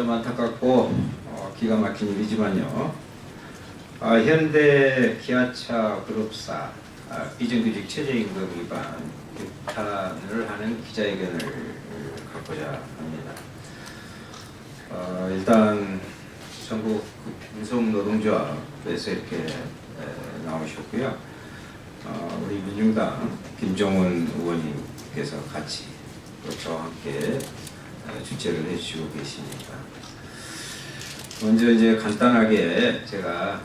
좀 안타깝고 기가 막힌 일이지만요. 현대 기아차 그룹사 비정규직 최저임금 위반 규탄을 하는 기자회견을 갖고자 합니다. 일단 전국 운송노동조합에서 이렇게 나오셨고요. 우리 민중당 김종훈 의원님께서 같이 저와 함께 주최를 해주시고 계십니다. 먼저 이제 간단하게 제가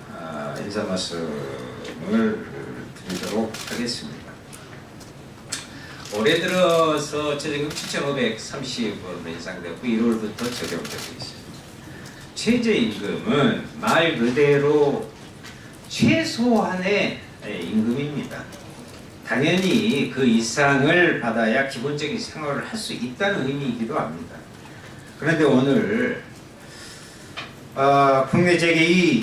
인사 말씀을 드리도록 하겠습니다. 올해 들어서 최저임금 7,530원으로 인상되었고 1월부터 적용되고 있습니다. 최저임금은 말 그대로 최소한의 임금입니다. 당연히 그 이상을 받아야 기본적인 생활을 할 수 있다는 의미이기도 합니다. 그런데 오늘 국내 제2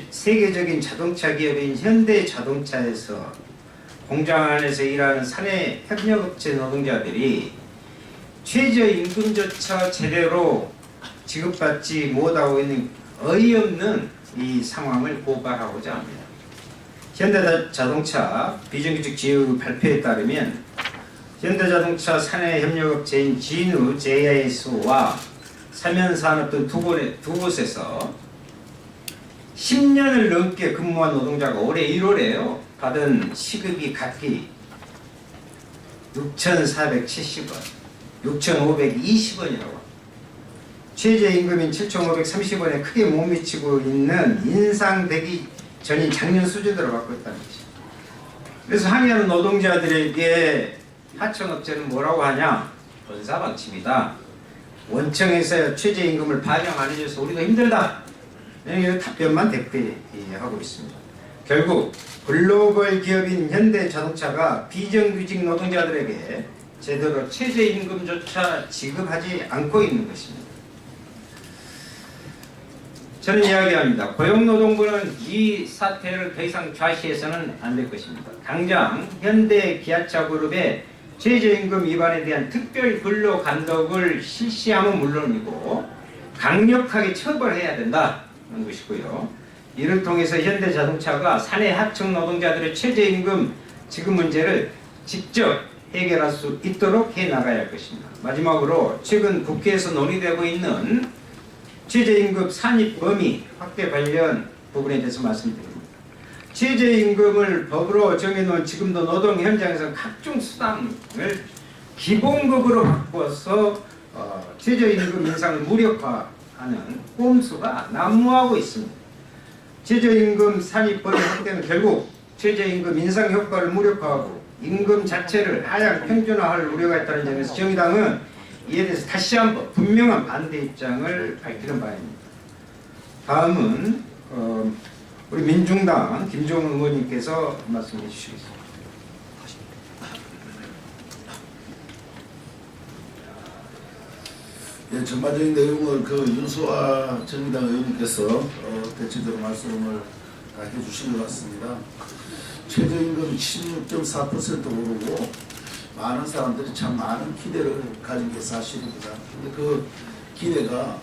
세계적인 자동차 기업인 현대자동차에서 공장 안에서 일하는 사내 협력업체 노동자들이 최저임금조차 제대로 지급받지 못하고 있는 어이없는 이 상황을 고발하고자 합니다. 현대자동차 비정규직 지휘 발표에 따르면 현대자동차 사내협력업체인 진우 JIS와 사면산업 등 두 곳에서 10년을 넘게 근무한 노동자가 올해 1월에요. 받은 시급이 각기 6,470원, 6,520원이라고. 최저임금인 7,530원에 크게 못 미치고 있는 인상되기 전인 작년 수준으로 받고 있다는 것이죠. 그래서 항의하는 노동자들에게 하청업체는 뭐라고 하냐? 본사방침이다. 원청에서 최저임금을 반영 안 해줘서 우리가 힘들다. 이런 답변만 대표하고 있습니다. 결국 글로벌 기업인 현대자동차가 비정규직 노동자들에게 제대로 최저임금조차 지급하지 않고 있는 것입니다. 저는 이야기합니다. 고용노동부는 이 사태를 더 이상 좌시해서는 안 될 것입니다. 당장 현대 기아차 그룹의 최저임금 위반에 대한 특별 근로 감독을 실시하면 물론이고 강력하게 처벌해야 된다는 것이고요. 이를 통해서 현대자동차가 사내 하청 노동자들의 최저임금 지급 문제를 직접 해결할 수 있도록 해나가야 할 것입니다. 마지막으로 최근 국회에서 논의되고 있는 최저임금 산입 범위 확대 관련 부분에 대해서 말씀드립니다. 최저임금을 법으로 정해놓은 지금도 노동 현장에서 각종 수당을 기본급으로 바꿔서 최저임금 인상을 무력화하는 꼼수가 난무하고 있습니다. 최저임금 산입 범위 확대는 결국 최저임금 인상 효과를 무력화하고 임금 자체를 하향 평준화할 우려가 있다는 점에서 정의당은 이에 대해서 다시 한번 분명한 반대 입장을 밝히는 바입니다. 다음은 우리 민중당 김종훈 의원님께서 말씀해 주시겠습니다. 예, 전반적인 내용을 윤수아 정의당 의원님께서 대체적으로 말씀을 다 해주신 것 같습니다. 최저임금 16.4% 오르고 많은 사람들이 참 많은 기대를 가진 게 사실입니다. 근데 그 기대가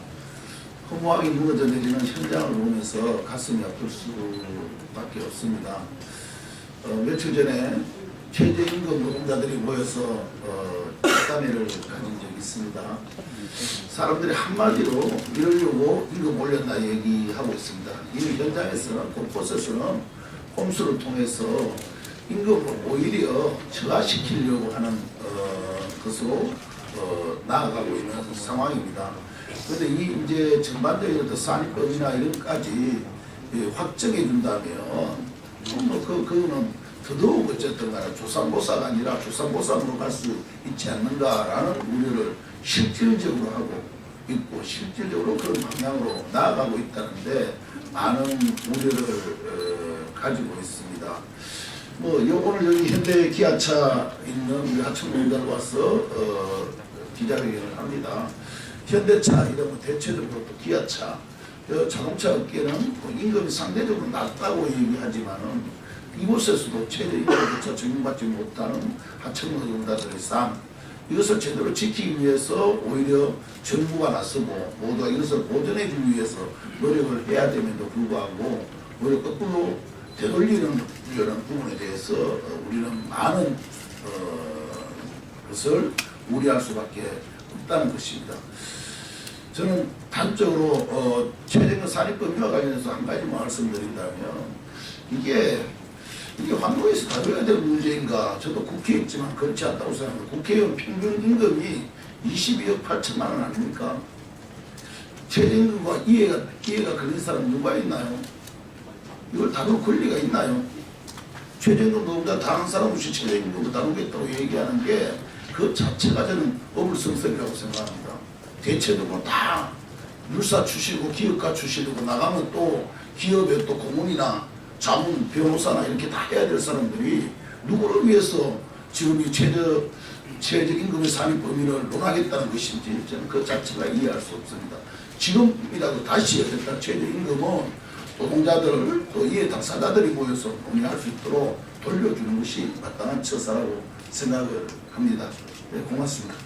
허무하게 무너져 내리는 현장을 보면서 가슴이 아플 수밖에 없습니다. 며칠 전에 최저임금 노동자들이 모여서 간담회를 가진 적이 있습니다. 사람들이 한마디로 이러려고 임금 올렸나 얘기하고 있습니다. 이미 현장에서는 곳곳에서는 꼼수를 통해서 임금을 오히려 저하시키려고 하는 것으로 나아가고 있는 상황입니다. 그런데 이 이제 전반적인 어떤 산입법이나 이런 것까지 확정해 준다면 그거는 더더욱 어쨌든 간에 조삼보사가 아니라 조삼보사로 갈 수 있지 않는가라는 우려를 실질적으로 하고 있고 실질적으로 그런 방향으로 나아가고 있다는데 많은 우려를 가지고 있습니다. 오늘 여기 현대 기아차 있는 우리 하청노동자들 와서 기자회견을 합니다. 현대차 이러면 대체적으로 또 기아차, 자동차 업계는 임금이 상대적으로 낮다고 얘기하지만은 이곳에서도 최저임금조차 적용받지 못하는 하청노동자들의 삶, 이것을 제대로 지키기 위해서 오히려 정부가 나서고 모두가 이것을 보존해 주기 위해서 노력을 해야 됨에도 불구하고 오히려 거꾸로 되돌리는 부분에 대해서 우리는 많은 것을 우려할 수밖에 없다는 것입니다. 저는 단적으로 최저임금 산입법과 관련해서 한 가지 말씀드린다면 이게 황교에서 다뤄야 될 문제인가? 저도 국회에 있지만 그렇지 않다고 생각합니다. 국회의원 평균 임금이 22억 8천만 원 아닙니까? 최저임금과 이해가 걸린 사람 누가 있나요? 이걸 다룰 권리가 있나요? 최저임금 노동자 다른 사람 없이 최저임금을 다루겠다고 얘기하는 게 그 자체가 저는 어불성설이라고 생각합니다. 대체적으로 다 율사 출신이고 기업가 출신이고 나가면 또 기업에 또 고문이나 자문, 변호사나 이렇게 다 해야 될 사람들이 누구를 위해서 지금 이 최저임금의 산입 범위를 논하겠다는 것인지 저는 그 자체가 이해할 수 없습니다. 지금이라도 다시 일단 최저임금은 노동자들 또 이해 당사자들이 모여서 논의할 수 있도록 돌려주는 것이 마땅한 처사라고 생각을 합니다. 네, 고맙습니다.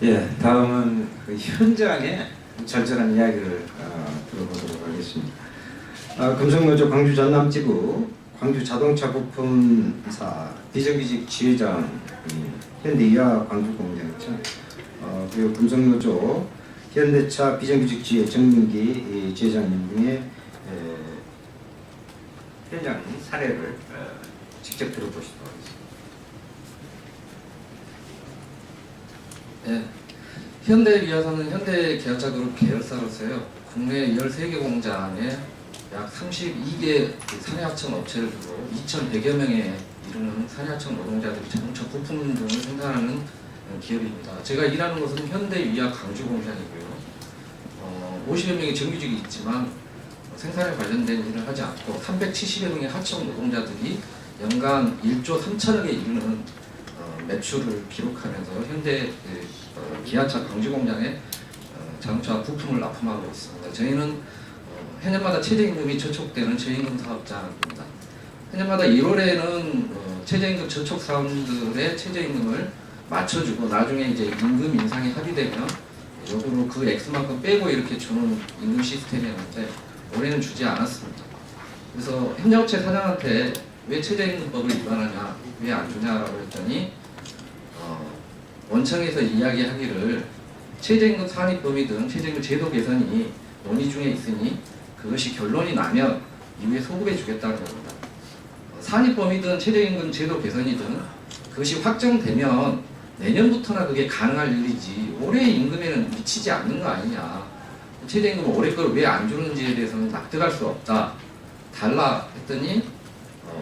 예, 다음은 그 현장의 절절한 이야기를 들어보도록 하겠습니다. 금속노조 광주 전남지부 광주 자동차 부품사 비정규직 지회장 현대이하 광주공장이죠. 그리고 금속노조 현대차 비정규직 지회 정민기 지회장님 중에 현장 사례를 직접 들어보시도록 하겠습니다. 네, 현대이하사는 현대기아차그룹 계열사로서요. 국내 13개 공장에 약 32개 산해하청 업체를 두고 2,100여 명에 이르는 산해하청 노동자들이 자동차 부품 등을 생산하는 기업입니다. 제가 일하는 곳은 현대이하 광주 공장이고요. 50여 명의 정규직이 있지만 생산에 관련된 일을 하지 않고 370여 명의 하청 노동자들이 연간 1조 3천억에 이르는 매출을 기록하면서 현대 기아차 광주 공장에 자동차 부품을 납품하고 있습니다. 저희는 해년마다 최저임금이 저촉되는 저임금 사업자입니다. 해년마다 1월에는 최저임금 저촉 사원들의 최저임금을 맞춰주고 나중에 이제 임금 인상이 합의되면 역으로 그 액수만큼 빼고 이렇게 주는 임금 시스템이었는데 올해는 주지 않았습니다. 그래서 협력업체 사장한테 왜 최저임금법을 위반하냐, 왜 안 주냐라고 했더니 원청에서 이야기하기를 최저임금 산입 범위 등 최저임금 제도 개선이 논의 중에 있으니 그것이 결론이 나면 이후에 소급해 주겠다는 겁니다. 산입 범위든 최저임금 제도 개선이든 그것이 확정되면 내년부터나 그게 가능할 일이지 올해 임금에는 미치지 않는 거 아니냐. 최저임금 올해 걸 왜 안 주는지에 대해서는 납득할 수 없다. 달라 했더니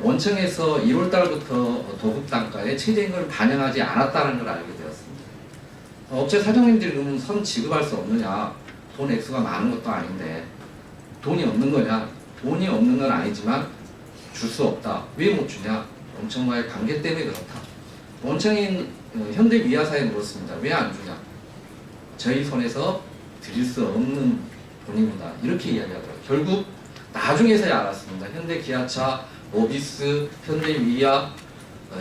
원청에서 1월 달부터 도급 단가에 최저임금을 반영하지 않았다는 걸 알게 되었습니다. 업체 사장님들이 그러면 선 지급할 수 없느냐? 돈 액수가 많은 것도 아닌데 돈이 없는 거냐? 돈이 없는 건 아니지만 줄 수 없다. 왜 못 주냐? 원청과의 관계 때문에 그렇다. 원청인 현대위아사에 물었습니다. 왜 안 주냐? 저희 손에서 드릴 수 없는 돈입니다. 이렇게 이야기하더라고요. 결국 나중에서야 알았습니다. 현대기아차, 모비스, 현대위아,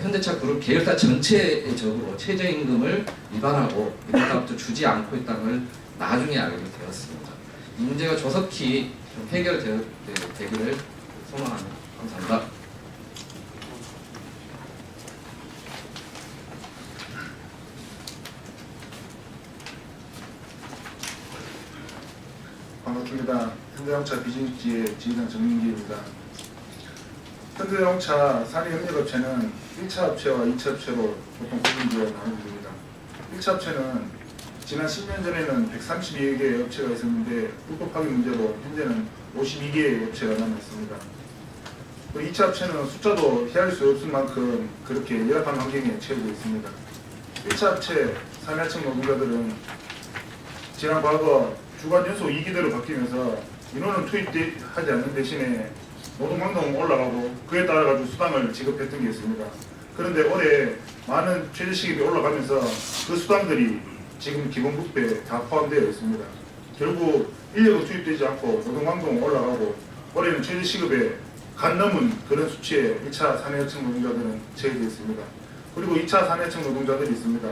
현대차 그룹 계열사 전체적으로 최저임금을 위반하고 이번부터 주지 않고 있다는 걸 나중에 알게 되었습니다. 이 문제가 조속히 좀 해결되기를 소망합니다. 감사합니다. 반갑습니다. 현대자동차 비정규직지회 지회장 정민기입니다. 현대자동차 산입협력업체는 1차 업체와 2차 업체로 보통 구분되어 나눠집니다. 1차 업체는 지난 10년 전에는 132개의 업체가 있었는데 불법 파기 문제로 현재는 52개의 업체가 남아있습니다. 2차 업체는 숫자도 헤아릴 수 없을 만큼 그렇게 열악한 환경에 처해져 있습니다. 1차 업체 산하청 노동자들은 지난 과거 주간 연속 2기대로 바뀌면서 인원은 투입하지 않는 대신에 노동강도는 올라가고 그에 따라 가지고 수당을 지급했던 게 있습니다. 그런데 올해 많은 최저시급이 올라가면서 그 수당들이 지금 기본부패에 다 포함되어 있습니다. 결국 인력은 투입되지 않고 노동강도는 올라가고 올해는 최저시급에 간 넘은 그런 수치에 1차 산해하청 노동자들은 처해져 있습니다. 그리고 2차 사내청 노동자들이 있습니다.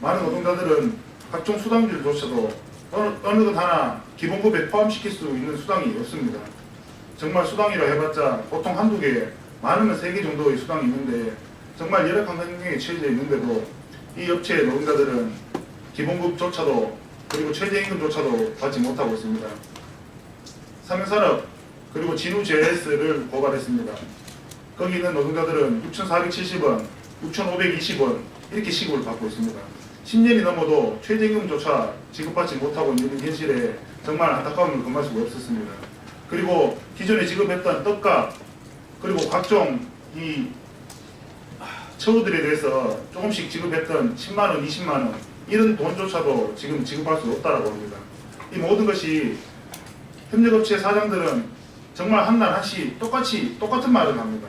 많은 노동자들은 각종 수당들조차도 어느 것 하나 기본급에 포함시킬 수 있는 수당이 없습니다. 정말 수당이라 해봤자 보통 한두 개, 많으면 3개 정도의 수당이 있는데 정말 열악한 환경에 처해져 있는데도 이 업체 노동자들은 기본급조차도 그리고 최저임금조차도 받지 못하고 있습니다. 삼성산업 그리고 진우 JS를 고발했습니다. 거기 있는 노동자들은 6,470원, 6,520원 이렇게 시급을 받고 있습니다. 10년이 넘어도 최저임금조차 지급받지 못하고 있는 현실에 정말 안타까움을 금할 수가 없었습니다. 그리고 기존에 지급했던 떡값 그리고 각종 이 처우들에 대해서 조금씩 지급했던 10만원, 20만원 이런 돈조차도 지금 지급할 수 없다라고 합니다. 이 모든 것이 협력업체 사장들은 정말 한날 한시 똑같은 말을 합니다.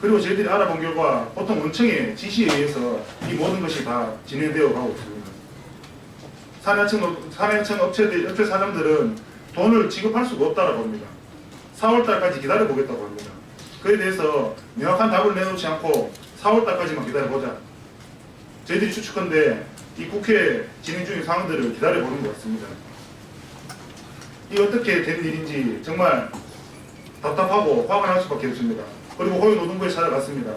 그리고 저희들이 알아본 결과 보통 원청의 지시에 의해서 이 모든 것이 다 진행되어 가고 있습니다. 사내청 업체 사장들은 돈을 지급할 수가 없다라고 합니다. 4월달까지 기다려보겠다고 합니다. 그에 대해서 명확한 답을 내놓지 않고 4월달까지만 기다려보자. 저희들이 추측컨대 이 국회 진행 중인 상황들을 기다려보는 것 같습니다. 이 어떻게 된 일인지 정말 답답하고 화가 날 수밖에 없습니다. 그리고 고용노동부에 찾아갔습니다.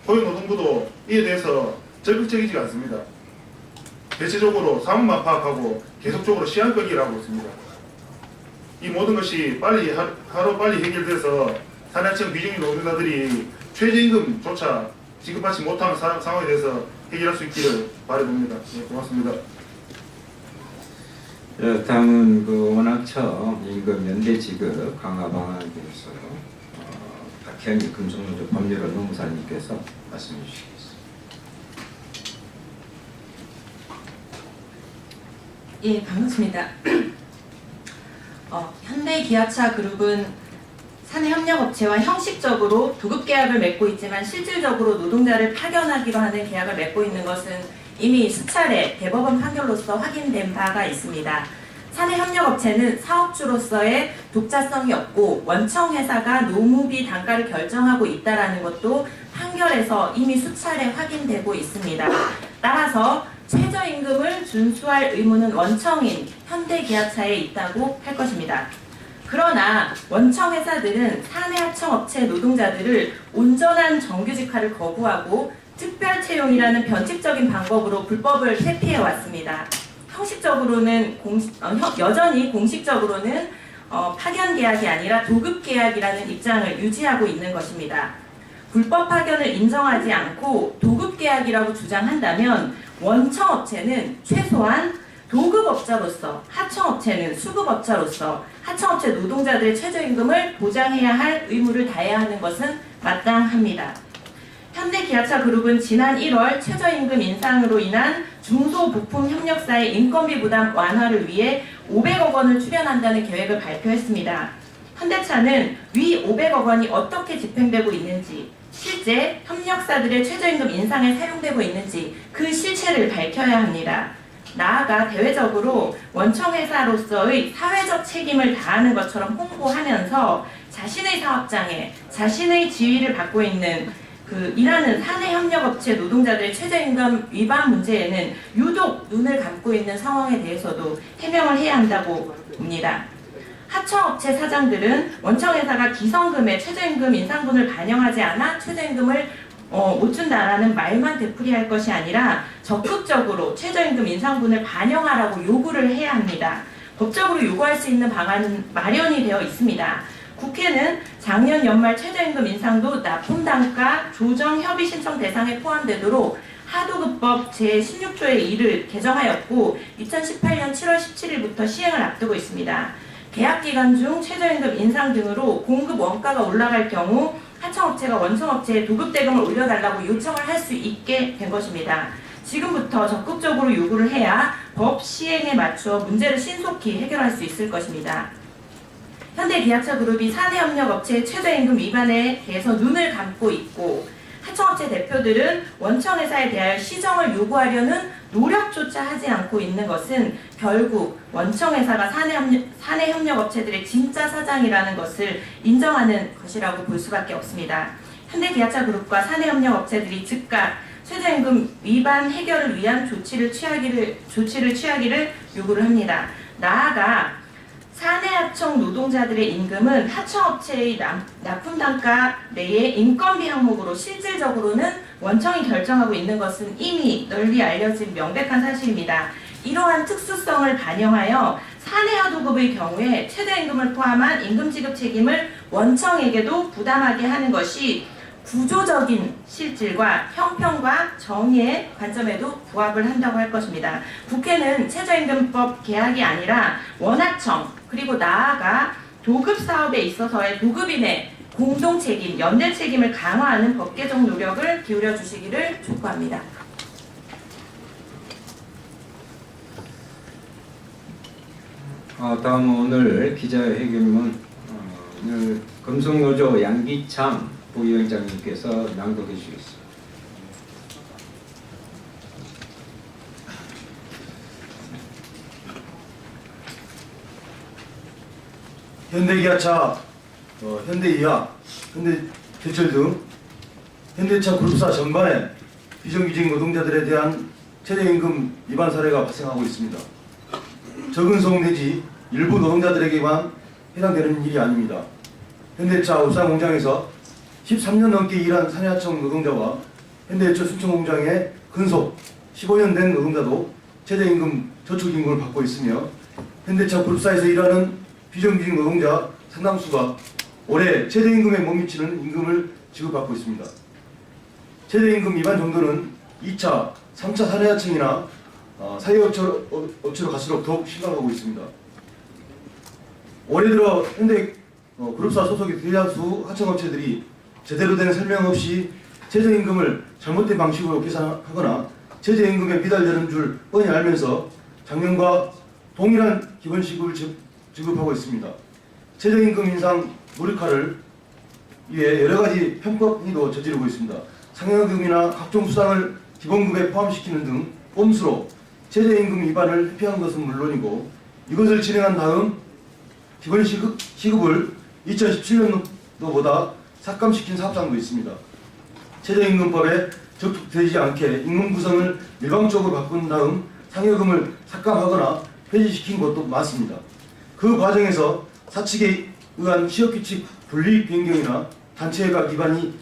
고용노동부도 이에 대해서 적극적이지 않습니다. 대체적으로 상황만 파악하고 계속적으로 시한 끌기를 하고 있습니다. 이 모든 것이 하루 빨리 해결돼서 사내청 비정규 노동자들이 최저임금조차 지급받지 못하는 상황에 대해서 해결할 수 있기를 바라봅니다. 네, 고맙습니다. 다음은 그 원학청 임금 연대 지급 강화 방안에 대해서 박현희 금속노조 법률원 노무사님께서 말씀해 주시겠습니다. 예, 반갑습니다. 현대기아차 그룹은 사내협력업체와 형식적으로 도급계약을 맺고 있지만 실질적으로 노동자를 파견하기로 하는 계약을 맺고 있는 것은 이미 수차례 대법원 판결로서 확인된 바가 있습니다. 사내협력업체는 사업주로서의 독자성이 없고 원청회사가 노무비 단가를 결정하고 있다는 것도 판결에서 이미 수차례 확인되고 있습니다. 따라서 최저임금을 준수할 의무는 원청인 현대기아차에 있다고 할 것입니다. 그러나 원청회사들은 사내하청업체 노동자들을 온전한 정규직화를 거부하고 특별채용이라는 변칙적인 방법으로 불법을 회피해왔습니다. 형식적으로는 여전히 공식적으로는 파견계약이 아니라 도급계약이라는 입장을 유지하고 있는 것입니다. 불법 파견을 인정하지 않고 도급계약이라고 주장한다면 원청업체는 최소한 도급업자로서, 하청업체는 수급업자로서 하청업체 노동자들의 최저임금을 보장해야 할 의무를 다해야 하는 것은 마땅합니다. 현대기아차 그룹은 지난 1월 최저임금 인상으로 인한 중소부품협력사의 인건비 부담 완화를 위해 500억 원을 출연한다는 계획을 발표했습니다. 현대차는 위 500억 원이 어떻게 집행되고 있는지, 실제 협력사들의 최저임금 인상에 사용되고 있는지 그 실체를 밝혀야 합니다. 나아가 대외적으로 원청회사로서의 사회적 책임을 다하는 것처럼 홍보하면서 자신의 사업장에 자신의 지위를 받고 있는 일하는 사내협력업체 노동자들의 최저임금 위반 문제에는 유독 눈을 감고 있는 상황에 대해서도 해명을 해야 한다고 봅니다. 하청업체 사장들은 원청회사가 기성금의 최저임금 인상분을 반영하지 않아 최저임금을 못 준다라는 말만 되풀이할 것이 아니라 적극적으로 최저임금 인상분을 반영하라고 요구를 해야 합니다. 법적으로 요구할 수 있는 방안은 마련이 되어 있습니다. 국회는 작년 연말 최저임금 인상도 납품단가 조정 협의 신청 대상에 포함되도록 하도급법 제16조의 1을 개정하였고 2018년 7월 17일부터 시행을 앞두고 있습니다. 계약기간 중 최저임금 인상 등으로 공급 원가가 올라갈 경우 하청업체가 원청업체에 도급대금을 올려달라고 요청을 할 수 있게 된 것입니다. 지금부터 적극적으로 요구를 해야 법 시행에 맞추어 문제를 신속히 해결할 수 있을 것입니다. 현대기아차 그룹이 사내협력업체의 최저임금 위반에 대해서 눈을 감고 있고 하청업체 대표들은 원청회사에 대하여 시정을 요구하려는 노력조차 하지 않고 있는 것은 결국 원청회사가 사내협력업체들의 진짜 사장이라는 것을 인정하는 것이라고 볼 수밖에 없습니다. 현대기아차그룹과 사내협력업체들이 즉각 최저임금 위반 해결을 위한 조치를 취하기를 요구를 합니다. 나아가 사내하청 노동자들의 임금은 하청업체의 납품 단가 내의 인건비 항목으로 실질적으로는 원청이 결정하고 있는 것은 이미 널리 알려진 명백한 사실입니다. 이러한 특수성을 반영하여 사내하도급의 경우에 최저임금을 포함한 임금지급 책임을 원청에게도 부담하게 하는 것이 구조적인 실질과 형평과 정의의 관점에도 부합을 한다고 할 것입니다. 국회는 최저임금법 개혁이 아니라 원하청 그리고 나아가 도급사업에 있어서의 도급인의 공동책임, 연대책임을 강화하는 법 개정 노력을 기울여 주시기를 촉구합니다. 다음 오늘 기자회견문 오늘 금속노조 양기창 부위원장님께서 낭독해 주시겠습니다. 현대기아차, 현대이하, 현대제철 등 현대차 그룹사 전반에 비정규직 노동자들에 대한 최저임금 위반 사례가 발생하고 있습니다. 적은 속 내지 일부 노동자들에게만 해당되는 일이 아닙니다. 현대차 울산공장에서 13년 넘게 일한 사내하청 노동자와 현대제철 순천공장의 근속 15년 된 노동자도 최저임금 저축임금을 받고 있으며 현대차 그룹사에서 일하는 비정규직 노동자 상당수가 올해 최저임금에 못 미치는 임금을 지급받고 있습니다. 최저임금 위반 정도는 2차, 3차 사내하청이나 사회업체로 갈수록 더욱 심각하고 있습니다. 올해 들어 현대 그룹사 소속의 대다수 하청업체들이 제대로 된 설명 없이 최저임금을 잘못된 방식으로 계산하거나 최저임금에 미달되는 줄 뻔히 알면서 작년과 동일한 기본시급을 지급하고 있습니다. 최저임금 인상 무력화를 위해 여러가지 편법 행위도 저지르고 있습니다. 상여금이나 각종 수당을 기본급에 포함시키는 등 꼼수로 최저임금 위반을 회피한 것은 물론이고 이것을 진행한 다음 기본시급을 2017년도보다 삭감시킨 사업장도 있습니다. 최저임금법에 적극되지 않게 임금 구성을 일방적으로 바꾼 다음 상여금을 삭감하거나 폐지시킨 것도 많습니다. 그 과정에서 사측에 의한 취업규칙 분리 변경이나 단체회가 위반이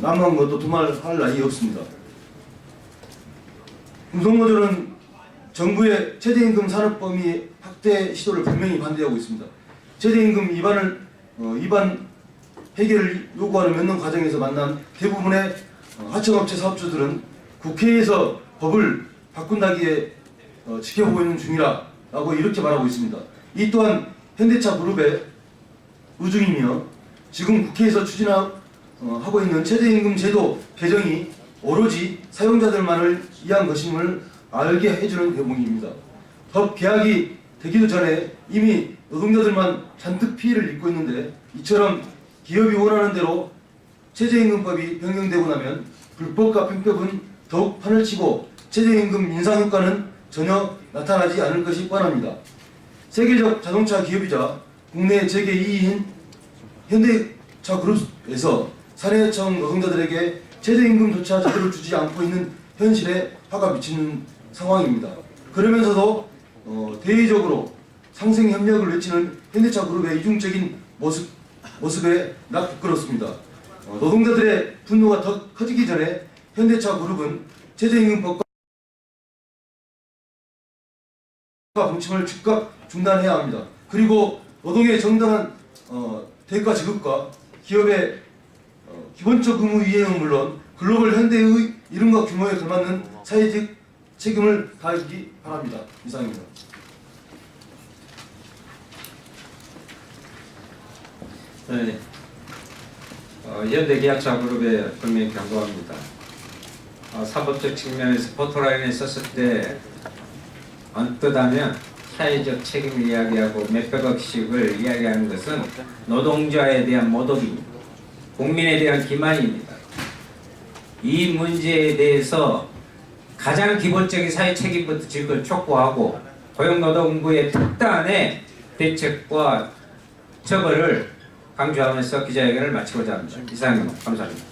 남한 것도 두말할 나위 없습니다. 금속노조는 정부의 최저임금 산업 범위 확대 시도를 분명히 반대하고 있습니다. 최저임금 위반 해결을 요구하는 면담 과정에서 만난 대부분의 하청업체 사업주들은 국회에서 법을 바꾼다기에 지켜보고 있는 중이라고 이렇게 말하고 있습니다. 이 또한 현대차 그룹의 의중이며 지금 국회에서 추진하고 있는 최저임금 제도 개정이 오로지 사용자들만을 위한 것임을 알게 해주는 대목입니다. 법 개혁이 되기도 전에 이미 노동자들만 잔뜩 피해를 입고 있는데 이처럼 기업이 원하는 대로 최저임금법이 변경되고 나면 불법과 편법은 더욱 판을 치고 최저임금 인상 효과는 전혀 나타나지 않을 것이 뻔합니다. 세계적 자동차 기업이자 국내 재계 2위인 현대차 그룹에서 사내하청 노동자들에게 최저임금조차 제대로 주지 않고 있는 현실에 화가 미치는 상황입니다. 그러면서도 대외적으로 상생 협력을 외치는 현대차 그룹의 이중적인 모습에 나 부끄럽습니다. 노동자들의 분노가 더 커지기 전에 현대차 그룹은 최저임금법과 방침을 즉각 중단해야 합니다. 그리고 노동의 정당한 대가 지급과 기업의 기본적 의무 이행은 물론 글로벌 현대의 이름과 규모에 걸맞는 사회적 책임을 다하기 바랍니다. 이상입니다. 네. 현대기아차 그룹에 분명히 경고합니다. 사법적 측면에서 포토라인에 썼을 때 언뜻 하면 사회적 책임을 이야기하고 몇백억씩을 이야기하는 것은 노동자에 대한 모독입니다. 국민에 대한 기만입니다. 이 문제에 대해서 가장 기본적인 사회 책임부터 지금 촉구하고 고용노동부의 특단의 대책과 처벌을 강조하면서 기자회견을 마치고자 합니다. 이상입니다. 감사합니다.